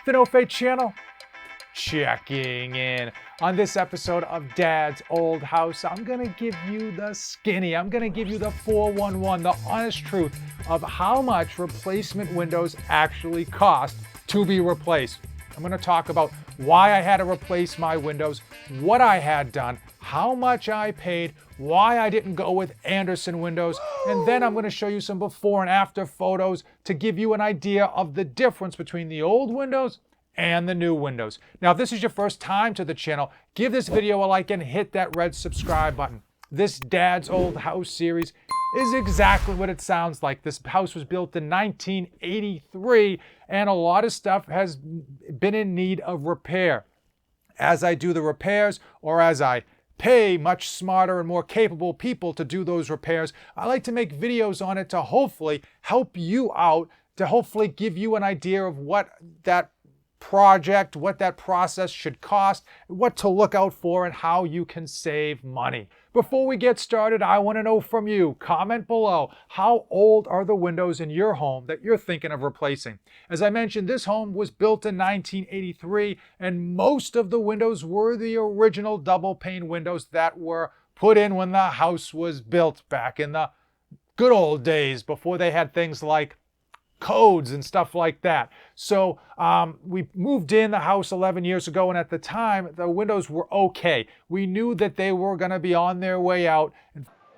The No Fate channel, checking in. On this episode of Dad's Old House, I'm gonna give you the skinny, I'm gonna give you the 411, the honest truth of how much replacement windows actually cost to be replaced. I'm gonna talk about why I had to replace my windows, what I had done, how much I paid, why I didn't go with Andersen windows, and then I'm going to show you some before and after photos to give you an idea of the difference between the old windows and the new windows. Now, if this is your first time to the channel, give this video a like and hit that red subscribe button. This Dad's Old House series is exactly what it sounds like. This house was built in 1983, and a lot of stuff has been in need of repair. As I do the repairs, or as I pay much smarter and more capable people to do those repairs, I like to make videos on it to hopefully help you out, to hopefully give you an idea of what that project, what that process should cost, what to look out for, and how you can save money. Before we get started, I want to know from you. Comment below, how old are the windows in your home that you're thinking of replacing? As I mentioned, this home was built in 1983, and most of the windows were the original double pane windows that were put in when the house was built back in the good old days before they had things like codes and stuff like that. So we moved in the house 11 years ago, and at the time the windows were okay. We knew that they were going to be on their way out.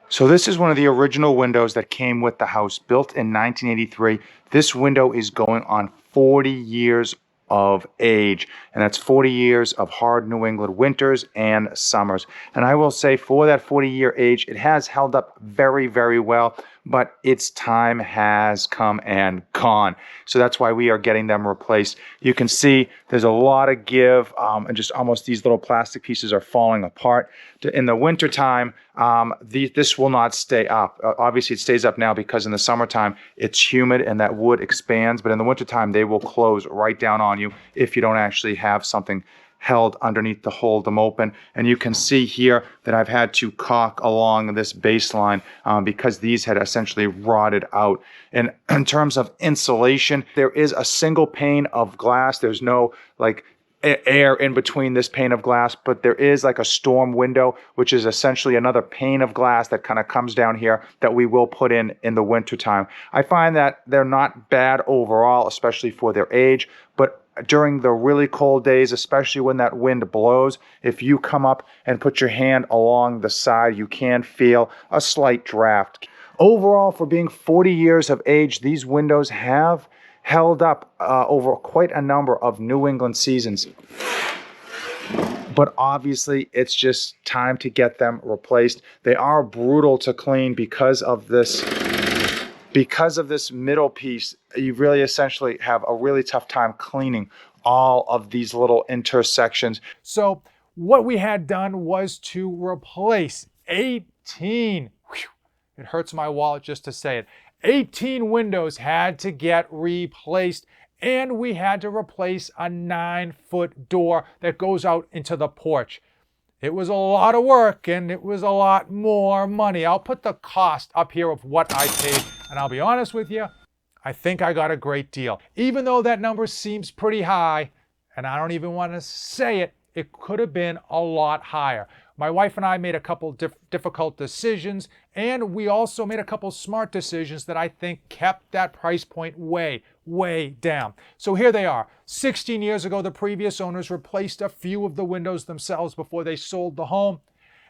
So this is one of the original windows that came with the house, built in 1983. This window is going on 40 years of age, and that's 40 years of hard New England winters and summers. And I will say, for that 40-year age, it has held up very, very well, but its time has come and gone. So that's why we are getting them replaced. You can see there's a lot of give, and just almost these little plastic pieces are falling apart. In the wintertime, this will not stay up. Obviously, it stays up now because in the summertime, it's humid and that wood expands, but in the wintertime, they will close right down on you if you don't actually have something held underneath to hold them open. And you can see here that I've had to caulk along this baseline because these had essentially rotted out. And in terms of insulation, there is a single pane of glass. There's no like air in between this pane of glass, but there is like a storm window, which is essentially another pane of glass that kind of comes down here that we will put in the wintertime. I find that they're not bad overall, especially for their age, but during the really cold days, especially when that wind blows, if you come up and put your hand along the side, you can feel a slight draft. Overall, for being 40 years of age, these windows have held up over quite a number of New England seasons. But obviously, it's just time to get them replaced. They are brutal to clean because of this middle piece. You really essentially have a really tough time cleaning all of these little intersections. So what we had done was to replace 18, it hurts my wallet just to say it, 18 windows had to get replaced, and we had to replace a 9-foot door that goes out into the porch. It was a lot of work, and it was a lot more money. I'll put the cost up here of what I paid, and I'll be honest with you, I think I got a great deal. Even though that number seems pretty high, and I don't even want to say it, it could have been a lot higher. My wife and I made a couple difficult decisions, and we also made a couple smart decisions that I think kept that price point way, way down. So here they are. 16 years ago, the previous owners replaced a few of the windows themselves before they sold the home.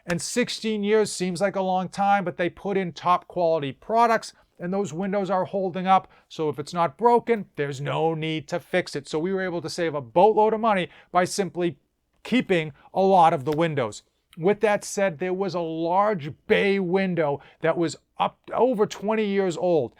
And 16 years seems like a long time, but they put in top quality products, and those windows are holding up. So if it's not broken, there's no need to fix it. So we were able to save a boatload of money by simply keeping a lot of the windows. With that said, there was a large bay window that was up over 20 years old.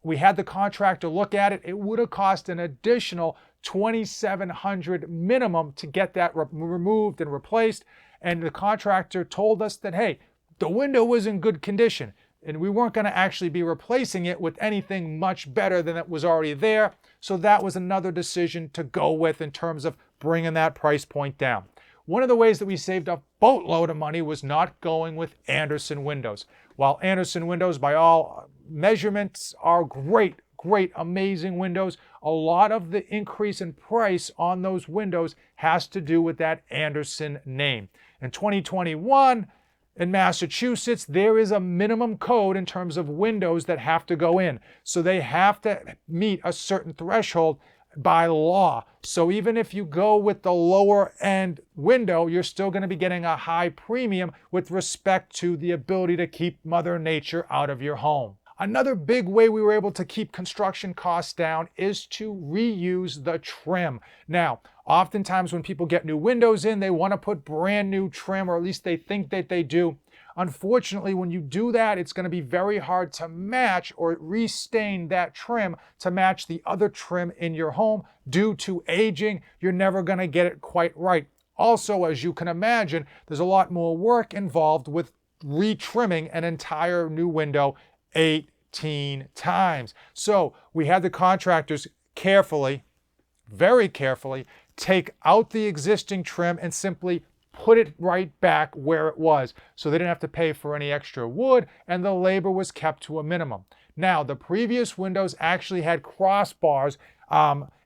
We had the contractor look at it. It would have cost an additional $2,700 minimum to get that removed and replaced. And the contractor told us that, hey, the window was in good condition, and we weren't going to actually be replacing it with anything much better than it was already there. So that was another decision to go with in terms of bringing that price point down. One of the ways that we saved a boatload of money was not going with Andersen windows. While Andersen windows, by all measurements, are great great, amazing windows. A lot of the increase in price on those windows has to do with that Andersen name. In 2021, in Massachusetts, there is a minimum code in terms of windows that have to go in. So they have to meet a certain threshold by law. So even if you go with the lower end window, you're still going to be getting a high premium with respect to the ability to keep Mother Nature out of your home. Another big way we were able to keep construction costs down is to reuse the trim. Now, oftentimes when people get new windows in, they want to put brand new trim, or at least they think that they do. Unfortunately, when you do that, it's going to be very hard to match or restain that trim to match the other trim in your home. Due to aging, you're never going to get it quite right. Also, as you can imagine, there's a lot more work involved with retrimming an entire new window 18 times. So we had the contractors carefully, very carefully, take out the existing trim and simply put it right back where it was. So they didn't have to pay for any extra wood, and the labor was kept to a minimum. Now, the previous windows actually had crossbars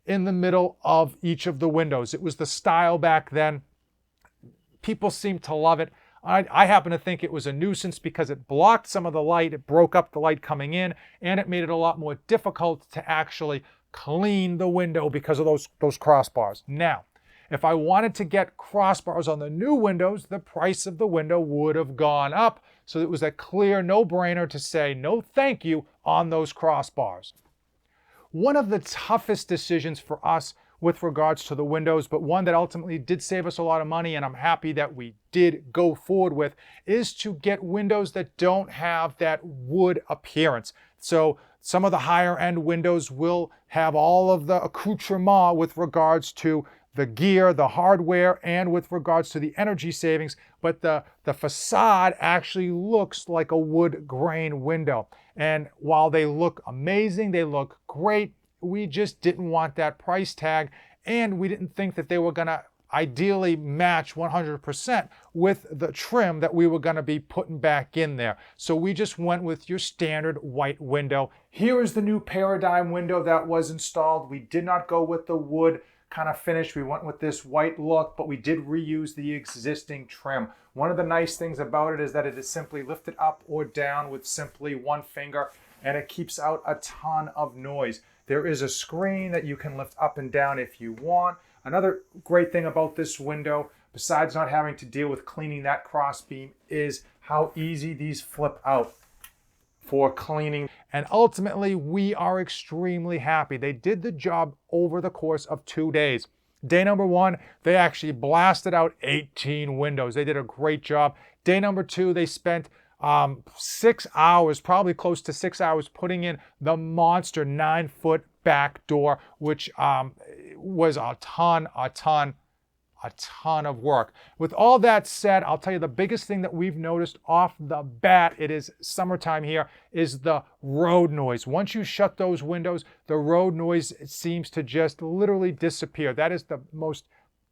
in the middle of each of the windows. It was the style back then. People seemed to love it. I happen to think it was a nuisance because it blocked some of the light, it broke up the light coming in, and it made it a lot more difficult to actually clean the window because of those crossbars. Now, if I wanted to get crossbars on the new windows, the price of the window would have gone up. So it was a clear no-brainer to say no thank you on those crossbars. One of the toughest decisions for us with regards to the windows, but one that ultimately did save us a lot of money, and I'm happy that we did go forward with, is to get windows that don't have that wood appearance. So some of the higher end windows will have all of the accoutrement with regards to the gear, the hardware, and with regards to the energy savings, but the facade actually looks like a wood grain window. And while they look amazing, they look great, we just didn't want that price tag, and we didn't think that they were going to ideally match 100% with the trim that we were going to be putting back in there. So we just went with your standard white window. Here is the new Paradigm window that was installed. We did not go with the wood kind of finish. We went with this white look, but we did reuse the existing trim. One of the nice things about it is that it is simply lifted up or down with simply one finger, and it keeps out a ton of noise. There is a screen that you can lift up and down if you want. Another great thing about this window, besides not having to deal with cleaning that crossbeam, is how easy these flip out for cleaning. And ultimately, we are extremely happy. They did the job over the course of 2 days. Day number 1, they actually blasted out 18 windows. They did a great job. Day number 2, they spent 6 hours, probably close to 6 hours, putting in the monster 9-foot back door, which was a ton of work. With all that said, I'll tell you the biggest thing that we've noticed off the bat, it is summertime here, is the road noise. Once you shut those windows, the road noise seems to just literally disappear. That is the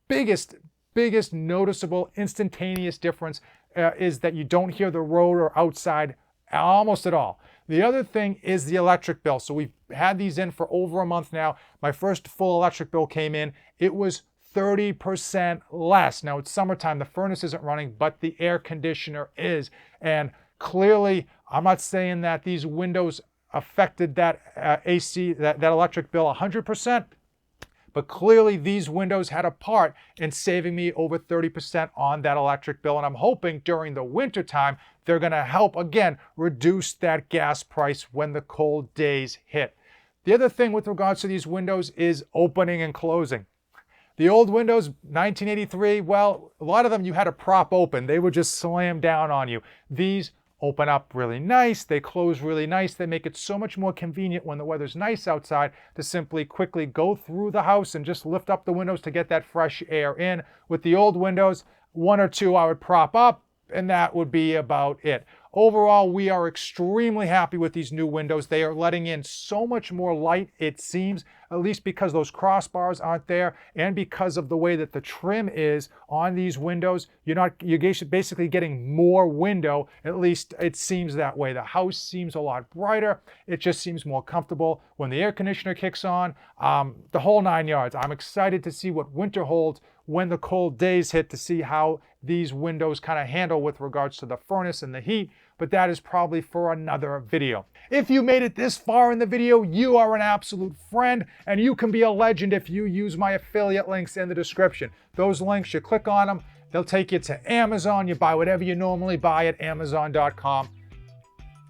biggest noticeable instantaneous difference, is that you don't hear the road or outside almost at all. The other thing is the electric bill. So we've had these in for over a month now. My first full electric bill came in. It was 30% less. Now it's summertime, the furnace isn't running, but the air conditioner is. And clearly, I'm not saying that these windows affected that AC, that electric bill 100%, but clearly these windows had a part in saving me over 30% on that electric bill. And I'm hoping during the winter time, they're gonna help, again, reduce that gas price when the cold days hit. The other thing with regards to these windows is opening and closing. The old windows, 1983, well, a lot of them you had to prop open. They would just slam down on you. These open up really nice, they close really nice, they make it so much more convenient when the weather's nice outside to simply quickly go through the house and just lift up the windows to get that fresh air in. With the old windows, 1 or 2 I would prop up, and that would be about it. Overall, we are extremely happy with these new windows. They are letting in so much more light, it seems. at least because those crossbars aren't there and because of the way that the trim is on these windows. You're basically getting more window, at least it seems that way. The house seems a lot brighter. It just seems more comfortable when the air conditioner kicks on, the whole 9 yards. I'm excited to see what winter holds when the cold days hit, to see how these windows kind of handle with regards to the furnace and the heat, but that is probably for another video. If you made it this far in the video, you are an absolute friend, and you can be a legend if you use my affiliate links in the description. Those links, you click on them, they'll take you to Amazon. You buy whatever you normally buy at Amazon.com.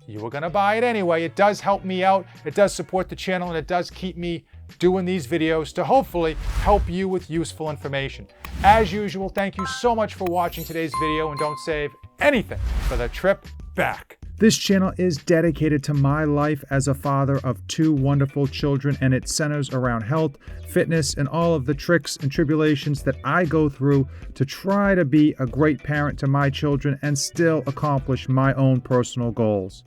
You were gonna buy it anyway. It does help me out, it does support the channel, and it does keep me doing these videos to hopefully help you with useful information. As usual, thank you so much for watching today's video, and don't save anything for the trip back. This channel is dedicated to my life as a father of 2 wonderful children, and it centers around health, fitness, and all of the tricks and tribulations that I go through to try to be a great parent to my children and still accomplish my own personal goals.